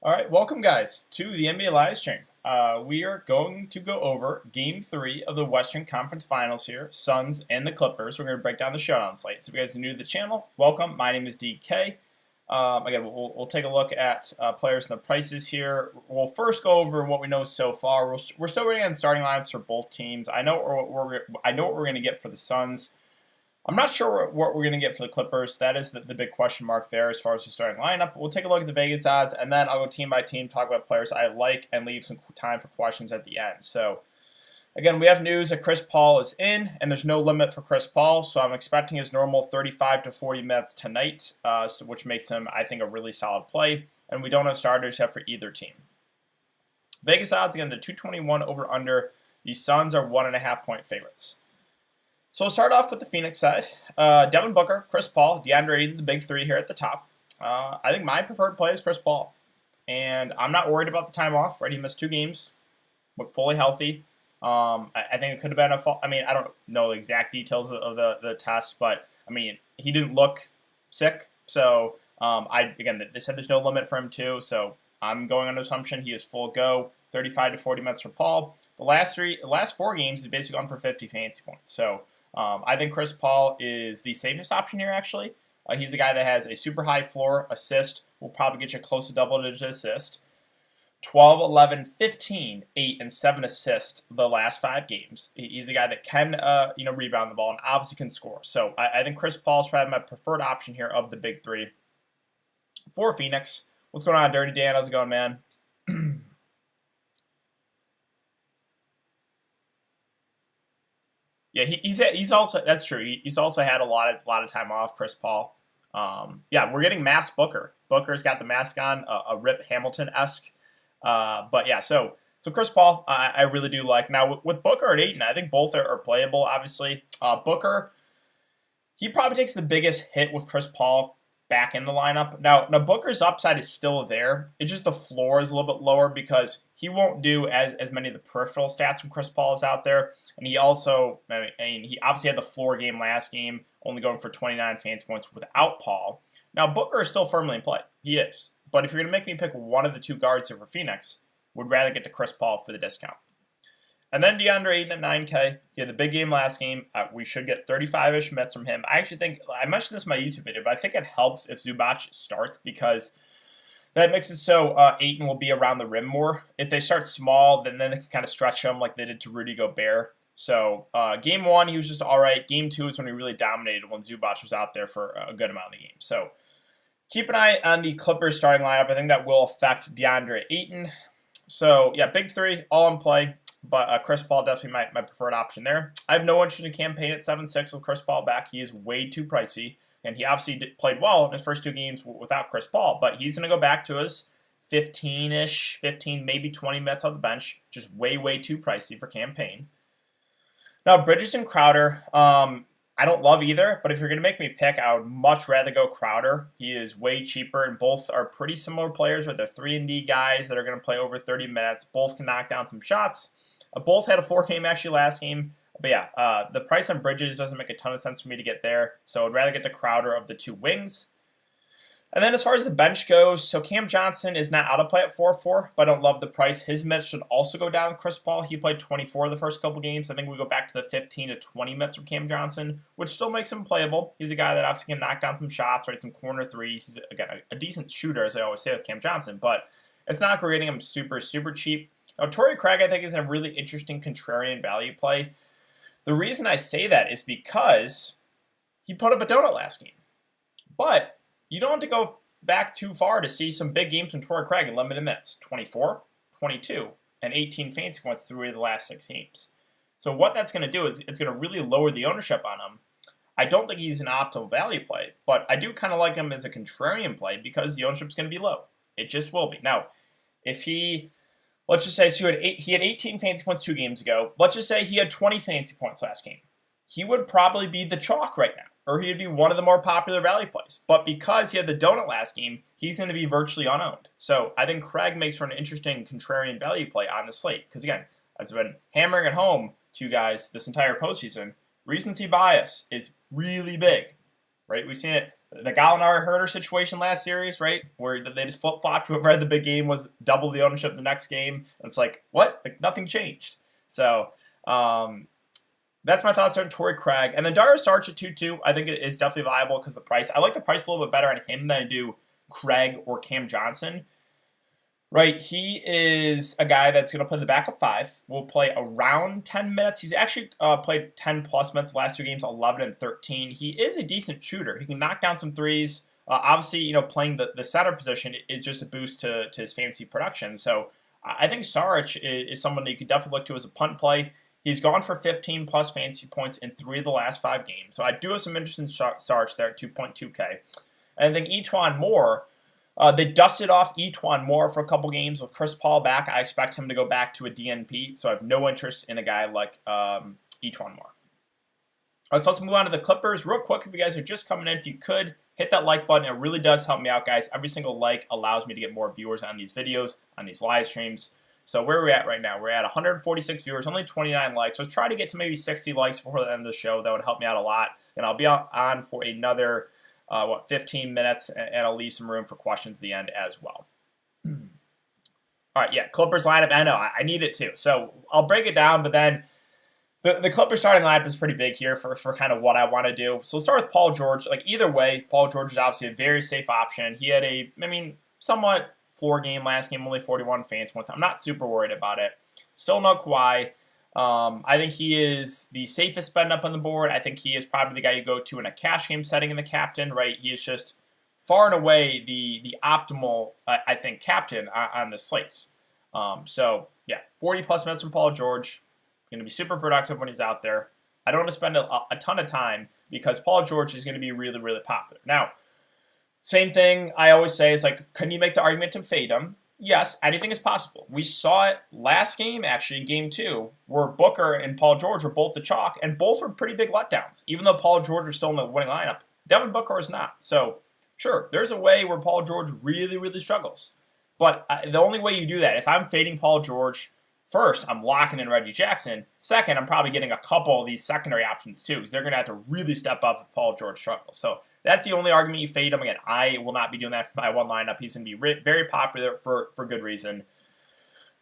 All right, welcome guys to the NBA live stream. We are going to go over Game 3 of the Western Conference Finals here, Suns and the Clippers. We're going to break down the showdown slate. So if you guys are new to the channel, welcome. My name is DK. Again, we'll take a look at players and the prices here. We'll first go over what we know so far. We're still waiting on starting lineups for both teams. I know what we're going to get for the Suns. I'm not sure what we're going to get for the Clippers. That is the big question mark there as far as the starting lineup. We'll take a look at the Vegas odds, and then I'll go team by team, talk about players I like, and leave some time for questions at the end. So, again, we have news that Chris Paul is in, and there's no limit for Chris Paul, so I'm expecting his normal 35 to 40 minutes tonight, which makes him, I think, a really solid play, and we don't have starters yet for either team. Vegas odds, again, the 221 over-under. The Suns are 1.5-point favorites. So we'll start off with the Phoenix side. Devin Booker, Chris Paul, DeAndre Ayton, the big three here at the top. I think my preferred play is Chris Paul. And I'm not worried about the time off, right? He missed 2 games, looked fully healthy. I think it could have been I don't know the exact details of the test, but, he didn't look sick. So, they said there's no limit for him too. So I'm going on the assumption he is full go, 35 to 40 minutes for Paul. The last 4 games, he's basically gone for 50 fantasy points. So, I think Chris Paul is the safest option here, actually. He's a guy that has a super high floor assist, will probably get you close to double-digit assist. 12, 11, 15, 8, and 7 assists the last 5 games. He's a guy that can, rebound the ball and obviously can score. So I think Chris Paul is probably my preferred option here of the big three. For Phoenix, what's going on, Dirty Dan? How's it going, man? Yeah, he's also, that's true. He's also had a lot of time off, Chris Paul. We're getting mass Booker. Booker's got the mask on, a Rip Hamilton-esque. So Chris Paul, I really do like. Now, with Booker and Ayton, I think both are playable, obviously. Booker, he probably takes the biggest hit with Chris Paul back in the lineup. Now Booker's upside is still there. It's just the floor is a little bit lower because he won't do as many of the peripheral stats when Chris Paul is out there. And he also, he obviously had the floor game last game, only going for 29 fantasy points without Paul. Now, Booker is still firmly in play. He is. But if you're going to make me pick one of the 2 guards here for Phoenix, would rather get to Chris Paul for the discount. And then DeAndre Ayton at 9K. He had the big game last game. We should get 35-ish minutes from him. I actually think, I mentioned this in my YouTube video, but I think it helps if Zubac starts because that makes it so Ayton will be around the rim more. If they start small, then they can kind of stretch him like they did to Rudy Gobert. So game 1, he was just all right. Game 2 is when he really dominated when Zubac was out there for a good amount of the game. So keep an eye on the Clippers starting lineup. I think that will affect DeAndre Ayton. So, yeah, big 3, all in play. But Chris Paul definitely my preferred option there. I have no interest in campaign at 7-6 with Chris Paul back. He is way too pricey. And he obviously played well in his first 2 games without Chris Paul. But he's going to go back to his 15-ish, 15, maybe 20 minutes on the bench. Just way, way too pricey for campaign. Now, Bridges and Crowder, I don't love either. But if you're going to make me pick, I would much rather go Crowder. He is way cheaper, and both are pretty similar players. They're 3-and-D guys that are going to play over 30 minutes. Both can knock down some shots. Both had a 4-game actually last game. But yeah, the price on Bridges doesn't make a ton of sense for me to get there. So I'd rather get the Crowder of the 2 wings. And then as far as the bench goes, so Cam Johnson is not out of play at 4-4, but I don't love the price. His minutes should also go down with Chris Paul. He played 24 the first couple games. I think we go back to the 15 to 20 minutes from Cam Johnson, which still makes him playable. He's a guy that obviously can knock down some shots, right? Some corner threes. He's, again, a decent shooter, as I always say with Cam Johnson, but it's not creating him super, super cheap. Now, Torrey Craig, I think, is a really interesting contrarian value play. The reason I say that is because he put up a donut last game. But you don't have to go back too far to see some big games from Torrey Craig in limited minutes. 24, 22, and 18 fantasy points through the last 6 games. So what that's going to do is it's going to really lower the ownership on him. I don't think he's an optimal value play, but I do kind of like him as a contrarian play because the ownership is going to be low. It just will be. Now, if he... Let's just say he had 18 fantasy points 2 games ago. Let's just say he had 20 fantasy points last game. He would probably be the chalk right now, or he'd be one of the more popular value plays. But because he had the donut last game, he's going to be virtually unowned. So I think Craig makes for an interesting contrarian value play on the slate. Because again, as I've been hammering it home to you guys this entire postseason, recency bias is really big, right? We've seen it the Gallinari Herder situation last series, right? Where they just flip-flopped whoever the big game was double the ownership the next game. And it's like, what? Like, nothing changed. So that's my thoughts on Torrey Craig. And then Darius Arch at 2-2, I think it is definitely viable because the price. I like the price a little bit better on him than I do Craig or Cam Johnson. Right, he is a guy that's going to play the backup 5. Will play around 10 minutes. He's actually played 10-plus minutes the last 2 games, 11 and 13. He is a decent shooter. He can knock down some threes. Obviously, playing the center position is just a boost to his fantasy production. So I think Sarge is someone that you could definitely look to as a punt play. He's gone for 15-plus fantasy points in 3 of the last 5 games. So I do have some interest in Sarge there at 2.2K. And I think E'Twaun Moore, they dusted off E'Twaun Moore for a couple games with Chris Paul back. I expect him to go back to a DNP, so I have no interest in a guy like E'Twaun Moore. All right, so let's move on to the Clippers. Real quick, if you guys are just coming in, if you could, hit that like button. It really does help me out, guys. Every single like allows me to get more viewers on these videos, on these live streams. So where are we at right now? We're at 146 viewers, only 29 likes. So let's try to get to maybe 60 likes before the end of the show. That would help me out a lot. And I'll be on for another 15 minutes, and I'll leave some room for questions at the end as well. All right, yeah, Clippers lineup. I know, I need it too. So I'll break it down, but then the Clippers starting lineup is pretty big here for kind of what I want to do. So we'll start with Paul George. Like, either way, Paul George is obviously a very safe option. He had somewhat floor game last game, only 41 fantasy points. I'm not super worried about it. Still no Kawhi. I think he is the safest spend up on the board. I think he is probably the guy you go to in a cash game setting in the captain, right? He is just far and away the optimal, I think, captain on the slate. So, yeah, 40-plus minutes from Paul George. Going to be super productive when he's out there. I don't want to spend a ton of time because Paul George is going to be really, really popular. Now, same thing I always say is, like, can you make the argument to fade him? Yes, anything is possible. We saw it last game, actually, game 2, where Booker and Paul George were both the chalk, and both were pretty big letdowns. Even though Paul George was still in the winning lineup, Devin Booker is not. So, sure, there's a way where Paul George really, really struggles. But the only way you do that, if I'm fading Paul George, first, I'm locking in Reggie Jackson. Second, I'm probably getting a couple of these secondary options, too, because they're going to have to really step up if Paul George struggles. So, that's the only argument you fade him. Again, I will not be doing that for my one lineup. He's going to be very popular for good reason.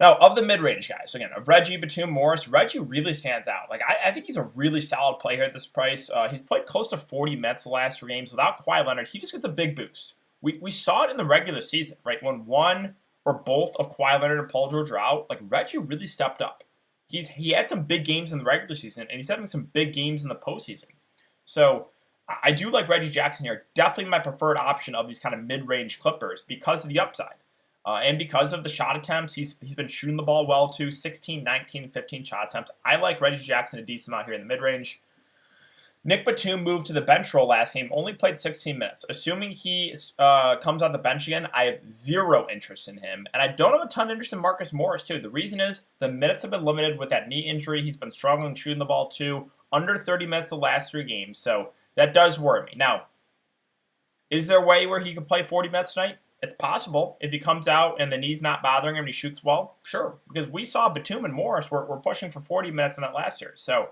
Now, of the mid-range guys, again, of Reggie, Batum, Morris, Reggie really stands out. Like, I think he's a really solid player at this price. He's played close to 40 minutes the last 3 games without Kawhi Leonard. He just gets a big boost. We saw it in the regular season, right? When one or both of Kawhi Leonard and Paul George are out, like, Reggie really stepped up. He had some big games in the regular season, and he's having some big games in the postseason. So I do like Reggie Jackson here. Definitely my preferred option of these kind of mid-range Clippers because of the upside. And because of the shot attempts, he's been shooting the ball well too. 16, 19, 15 shot attempts. I like Reggie Jackson a decent amount here in the mid-range. Nick Batum moved to the bench role last game, only played 16 minutes. Assuming he comes on the bench again, I have zero interest in him. And I don't have a ton of interest in Marcus Morris too. The reason is the minutes have been limited with that knee injury. He's been struggling shooting the ball too. Under 30 minutes the last 3 games. So that does worry me. Now, is there a way where he could play 40 minutes tonight? It's possible. If he comes out and the knee's not bothering him and he shoots well, sure. Because we saw Batum and Morris were pushing for 40 minutes in that last year. So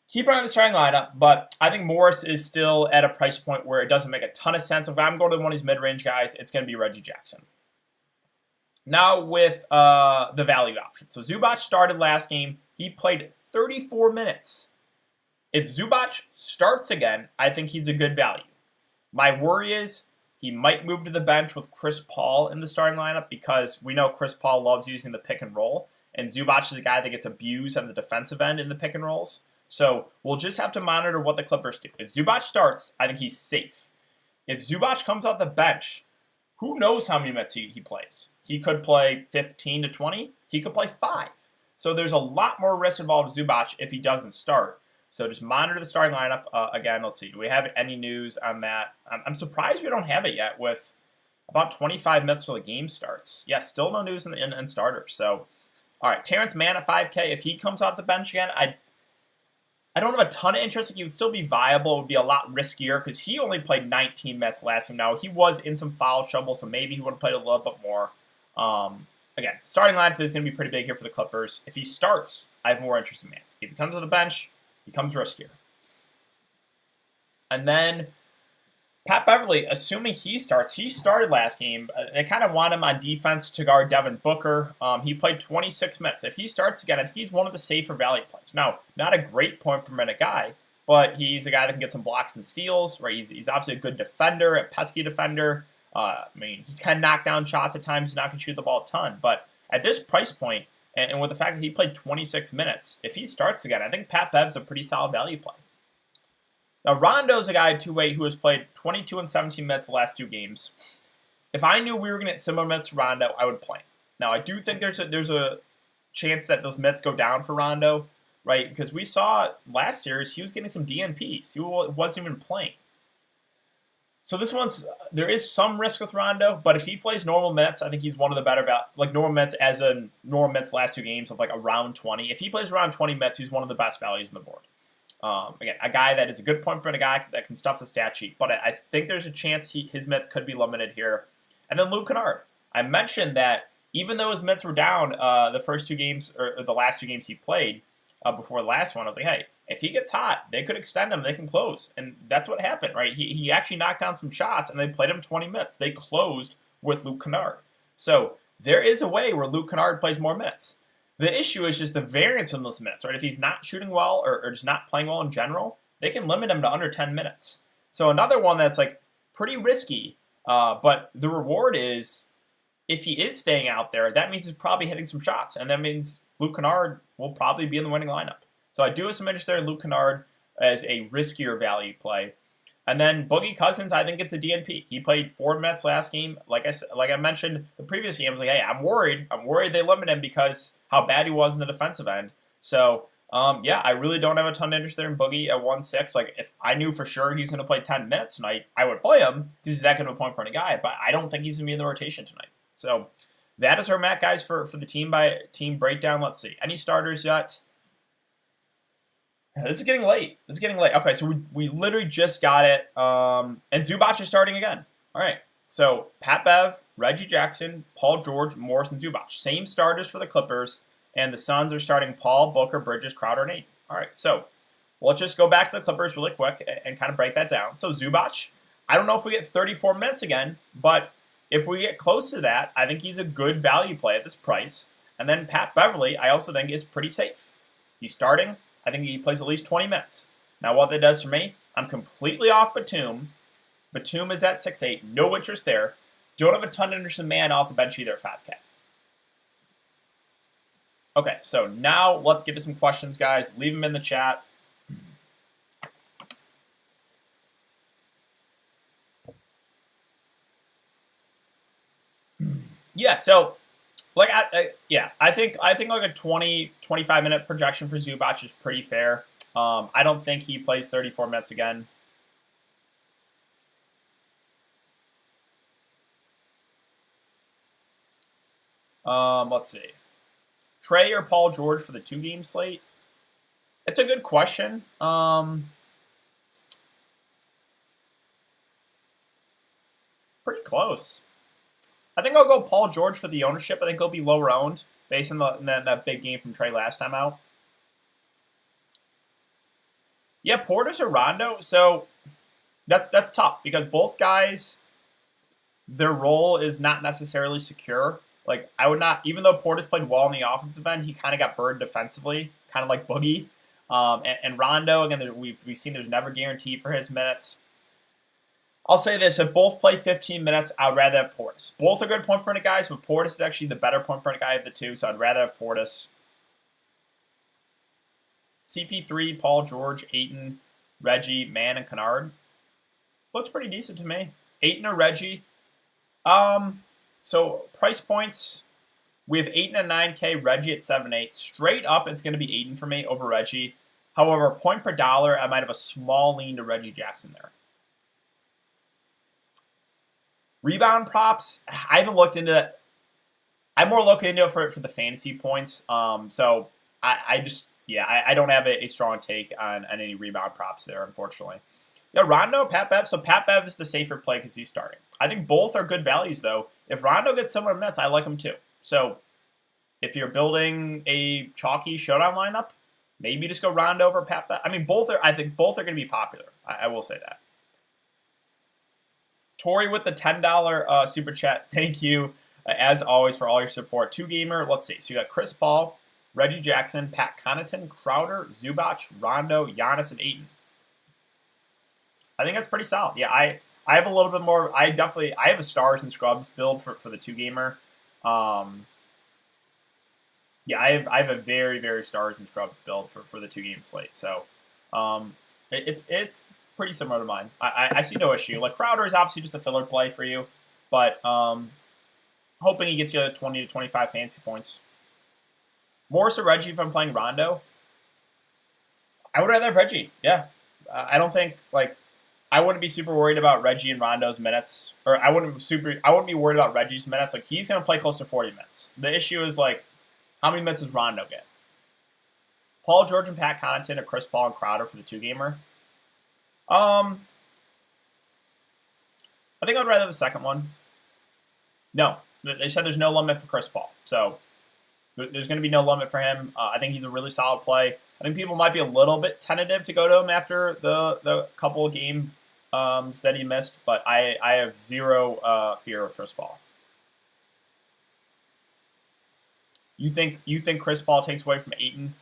keep on the starting lineup, but I think Morris is still at a price point where it doesn't make a ton of sense. If I'm going to one of these mid-range guys, it's going to be Reggie Jackson. Now with the value option. So Zubac started last game. He played 34 minutes. If Zubac starts again, I think he's a good value. My worry is he might move to the bench with Chris Paul in the starting lineup because we know Chris Paul loves using the pick and roll, and Zubac is a guy that gets abused on the defensive end in the pick and rolls. So we'll just have to monitor what the Clippers do. If Zubac starts, I think he's safe. If Zubac comes off the bench, who knows how many minutes he plays? He could play 15 to 20. He could play 5. So there's a lot more risk involved with Zubac if he doesn't start. So just monitor the starting lineup. Again, let's see. Do we have any news on that? I'm surprised we don't have it yet with about 25 minutes till the game starts. Yeah, still no news in starters. So, all right, Terrence Mann at 5K. If he comes off the bench again, I don't have a ton of interest. He would still be viable. It would be a lot riskier because he only played 19 minutes last game. Now, he was in some foul trouble, so maybe he would have played a little bit more. Again, starting lineup is going to be pretty big here for the Clippers. If he starts, I have more interest in Mann. If he comes to the bench, becomes riskier. And then Pat Beverly, assuming he starts, he started last game. They kind of want him on defense to guard Devin Booker. He played 26 minutes. If he starts again, I think he's one of the safer value plays. Now, not a great point per minute guy, but he's a guy that can get some blocks and steals. Right? He's obviously a good defender, a pesky defender. I mean, he can knock down shots at times. He's not going to shoot the ball a ton. But at this price point, and with the fact that he played 26 minutes, if he starts again, I think Pat Bev's a pretty solid value play. Now, Rondo's a guy at two-way who has played 22 and 17 minutes the last 2 games. If I knew we were going to get similar minutes to Rondo, I would play him. Now, I do think there's a chance that those minutes go down for Rondo, right? Because we saw last series he was getting some DNPs. He wasn't even playing. So there is some risk with Rondo, but if he plays normal minutes, I think he's one of the better, normal minutes as in normal minutes last 2 games of like around 20. If he plays around 20 minutes, he's one of the best values on the board. Again, a guy that is a good point per minute guy that can stuff the stat sheet, but I think there's a chance his minutes could be limited here. And then Luke Kennard. I mentioned that even though his minutes were down the first 2 games, or the last 2 games he played before the last one, I was like, hey, if he gets hot, they could extend him, they can close. And that's what happened, right? He actually knocked down some shots, and they played him 20 minutes. They closed with Luke Kennard. So there is a way where Luke Kennard plays more minutes. The issue is just the variance in those minutes, right? If he's not shooting well or just not playing well in general, they can limit him to under 10 minutes. So another one that's like pretty risky, but the reward is if he is staying out there, that means he's probably hitting some shots, and that means Luke Kennard will probably be in the winning lineup. So I do have some interest there in Luke Kennard as a riskier value play. And then Boogie Cousins, I think it's a DNP. He played 4 minutes last game. Like I mentioned the previous game, I was like, hey, I'm worried. I'm worried they limit him because how bad he was in the defensive end. So, yeah, I really don't have a ton of interest there in Boogie at 1.6. Like, if I knew for sure he's going to play 10 minutes tonight, I would play him because he's that good of a point per minute guy. But I don't think he's going to be in the rotation tonight. So that is our Matt, guys, for the team by team breakdown. Let's see. Any starters yet? This is getting late. Okay, so we literally just got it. And Zubac is starting again. All right. So Pat Bev, Reggie Jackson, Paul George, Morris, and Zubac. Same starters for the Clippers. And the Suns are starting Paul, Booker, Bridges, Crowder, and Ayton. All right. So let's just go back to the Clippers really quick and kind of break that down. So Zubac, I don't know if we get 34 minutes again, but if we get close to that, I think he's a good value play at this price. And then Pat Beverly, I also think is pretty safe. He's starting. I think he plays at least 20 minutes. Now, what that does for me, I'm completely off Batum. Batum is at 6'8", no interest there. Don't have a ton of interest in man off the bench either at 5K. Okay, so now let's get to some questions, guys. Leave them in the chat. Yeah, so I think like a 20, 25 minute projection for Zubac is pretty fair. I don't think he plays 34 minutes again. Let's see. Trey or Paul George for the 2-game slate? It's a good question. Pretty close. I think I'll go Paul George for the ownership. I think he'll be lower owned based on that big game from Trey last time out. Yeah, Portis or Rondo. So that's tough because both guys, their role is not necessarily secure. Like I would not, even though Portis played well in the offensive end, he kind of got burned defensively, kind of like Boogie. And Rondo, again, we've seen there's never guaranteed for his minutes. I'll say this, if both play 15 minutes, I'd rather have Portis. Both are good point per minute guys, but Portis is actually the better point per minute guy of the two, so I'd rather have Portis. CP3, Paul George, Ayton, Reggie, Mann, and Kennard. Looks pretty decent to me. Ayton or Reggie. So price points, we have Ayton at 9K, Reggie at 7.8. Straight up, it's going to be Ayton for me over Reggie. However, point per dollar, I might have a small lean to Reggie Jackson there. Rebound props, I haven't looked into it. I'm more looking into it for the fantasy points. So I don't have a strong take on any rebound props there, unfortunately. Yeah, Rondo, Pat Bev. So Pat Bev is the safer play because he's starting. I think both are good values, though. If Rondo gets similar minutes, I like him too. So if you're building a chalky showdown lineup, maybe just go Rondo over Pat Bev. I mean, I think both are going to be popular. I will say that. Tori with the $10 super chat. Thank you, as always, for all your support. Two gamer. Let's see. So you got Chris Paul, Reggie Jackson, Pat Connaughton, Crowder, Zubac, Rondo, Giannis, and Ayton. I think that's pretty solid. Yeah, I have a little bit more. I have a stars and scrubs build for the two gamer. Yeah, I have a very, very stars and scrubs build for the two game slate. So it's pretty similar to mine. I see no issue. Like Crowder is obviously just a filler play for you, but hoping he gets you 20 to 25 fantasy points. Morris or Reggie if I'm playing Rondo. I would rather have Reggie. Yeah, I don't think I wouldn't be super worried about Reggie and Rondo's minutes, or I wouldn't be worried about Reggie's minutes. Like he's going to play close to 40 minutes. The issue is how many minutes does Rondo get? Paul George and Pat Connaughton, or Chris Paul and Crowder for the two gamer. I think I'd rather the second one. No, they said there's no limit for Chris Paul, so there's going to be no limit for him. I think he's a really solid play. I think people might be a little bit tentative to go to him after the couple of games that he missed, but I have zero fear of Chris Paul. You think Chris Paul takes away from Ayton?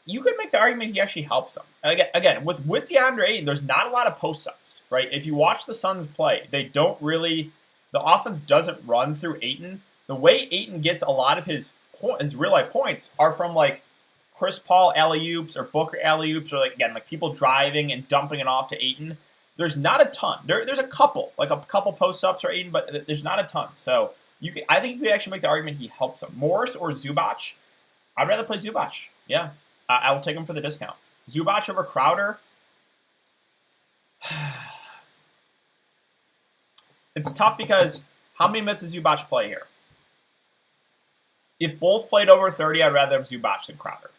You could make the argument he actually helps him. Again, with DeAndre Ayton, there's not a lot of post-ups, right? If you watch the Suns play, they don't really – the offense doesn't run through Ayton. The way Ayton gets a lot of his real-life points are from, Chris Paul alley-oops or Booker alley-oops or, people driving and dumping it off to Ayton. There's not a ton. There's a couple, a couple post-ups for Ayton, but there's not a ton. So I think you could actually make the argument he helps him. Morris or Zubac? I'd rather play Zubac. Yeah. I will take him for the discount. Zubac over Crowder. It's tough because how many minutes does Zubac play here? If both played over 30, I'd rather have Zubac than Crowder.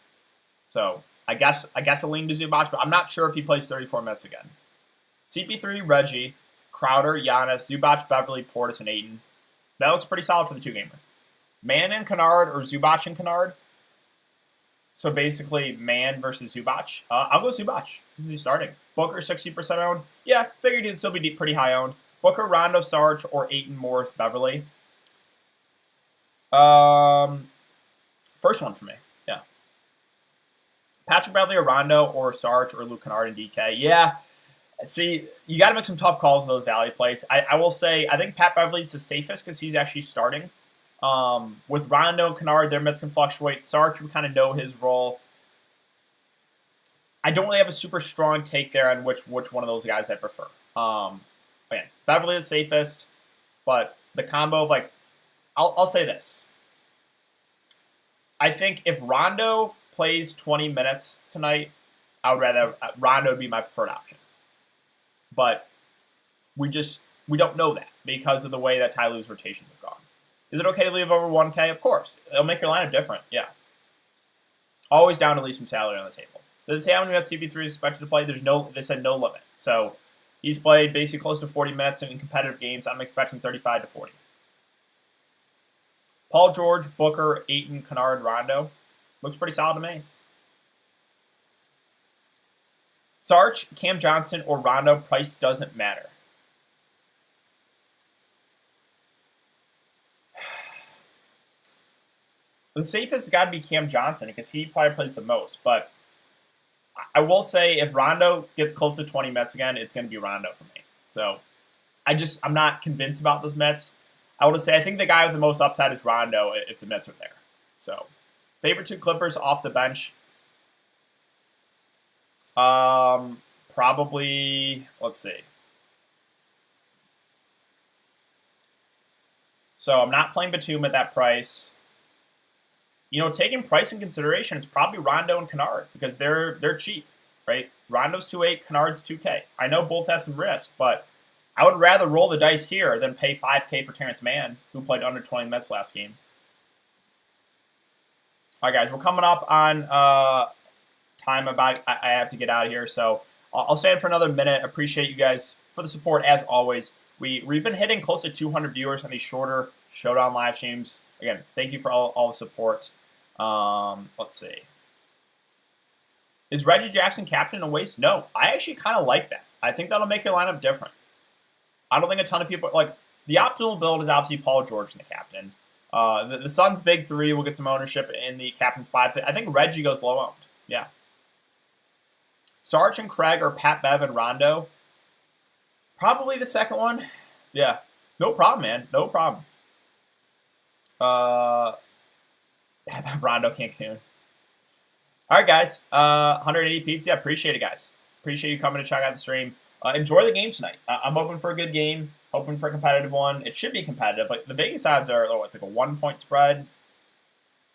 So I guess I'll lean to Zubac, but I'm not sure if he plays 34 minutes again. CP3, Reggie, Crowder, Giannis, Zubac, Beverly, Portis, and Ayton. That looks pretty solid for the two gamer. Man and Kennard or Zubac and Kennard. So basically, Man versus Zubac. I'll go Zubac. He's starting. Booker, 60% owned. Yeah, figured he'd still be pretty high owned. Booker, Rondo, Sarge, or Ayton, Morris, Beverly. First one for me. Yeah. Patrick Beverly or Rondo or Sarge or Luke Kennard and DK. Yeah. See, you got to make some tough calls in those value plays. I will say, I think Pat Beverly's the safest because he's actually starting. With Rondo and Kennard, their minutes can fluctuate. Sarge, we kind of know his role. I don't really have a super strong take there on which one of those guys I prefer. Again, Beverly the safest, but the combo of I'll say this. I think if Rondo plays 20 minutes tonight, I would rather Rondo be my preferred option. But we don't know that because of the way that Ty Lue's rotations have gone. Is it okay to leave over 1K? Of course. It'll make your lineup different. Yeah. Always down to leave some salary on the table. Did they say how many minutes CP3 is expected to play? They said no limit. So he's played basically close to 40 minutes in competitive games. I'm expecting 35 to 40. Paul George, Booker, Ayton, Kennard, Rondo. Looks pretty solid to me. Sarge, Cam Johnson, or Rondo, price doesn't matter. The safest has got to be Cam Johnson because he probably plays the most. But I will say if Rondo gets close to 20 minutes again, it's going to be Rondo for me. So I'm not convinced about those Mets. I would say I think the guy with the most upside is Rondo if the Mets are there. So favorite two Clippers off the bench. Probably, let's see. So I'm not playing Batum at that price. Taking price in consideration, it's probably Rondo and Kennard because they're cheap, right? Rondo's 2.8, Kennard's 2K. I know both have some risk, but I would rather roll the dice here than pay 5K for Terrence Mann, who played under 20 minutes last game. All right, guys, we're coming up on time. I have to get out of here, so I'll stay in for another minute. Appreciate you guys for the support, as always. We've been hitting close to 200 viewers on these shorter Showdown live streams. Again, thank you for all the support. Let's see. Is Reggie Jackson captain a waste? No. I actually kind of like that. I think that'll make your lineup different. I don't think a ton of people like the optimal build is obviously Paul George in the captain. The Suns' big three will get some ownership in the captain spot. I think Reggie goes low owned. Yeah. Sarge and Craig or Pat Bev and Rondo. Probably the second one. Yeah. No problem, man. No problem. Rondo Cancun. All right, guys. 180 peeps. Yeah, appreciate it, guys. Appreciate you coming to check out the stream. Enjoy the game tonight. I'm hoping for a good game. Hoping for a competitive one. It should be competitive. Like the Vegas odds are, it's like a 1-point spread,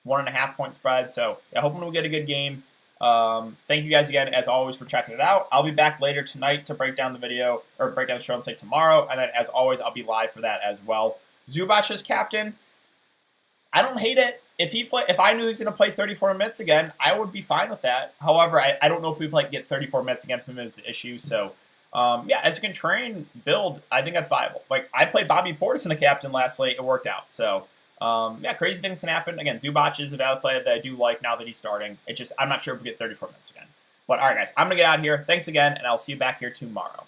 1.5-point spread. So yeah, hoping we'll get a good game. Thank you guys again, as always, for checking it out. I'll be back later tonight to break down the video, or break down the show on Slate tomorrow. And then, as always, I'll be live for that as well. Zubac as captain. I don't hate it. If I knew he was going to play 34 minutes again, I would be fine with that. However, I don't know if we get 34 minutes again from him is the issue. So, yeah, as a contrarian build, I think that's viable. Like, I played Bobby Portis in the captain last slate. It worked out. So, yeah, crazy things can happen. Again, Zubac is a valid player that I do like now that he's starting. It's just, I'm not sure if we get 34 minutes again. But, all right, guys, I'm going to get out of here. Thanks again, and I'll see you back here tomorrow.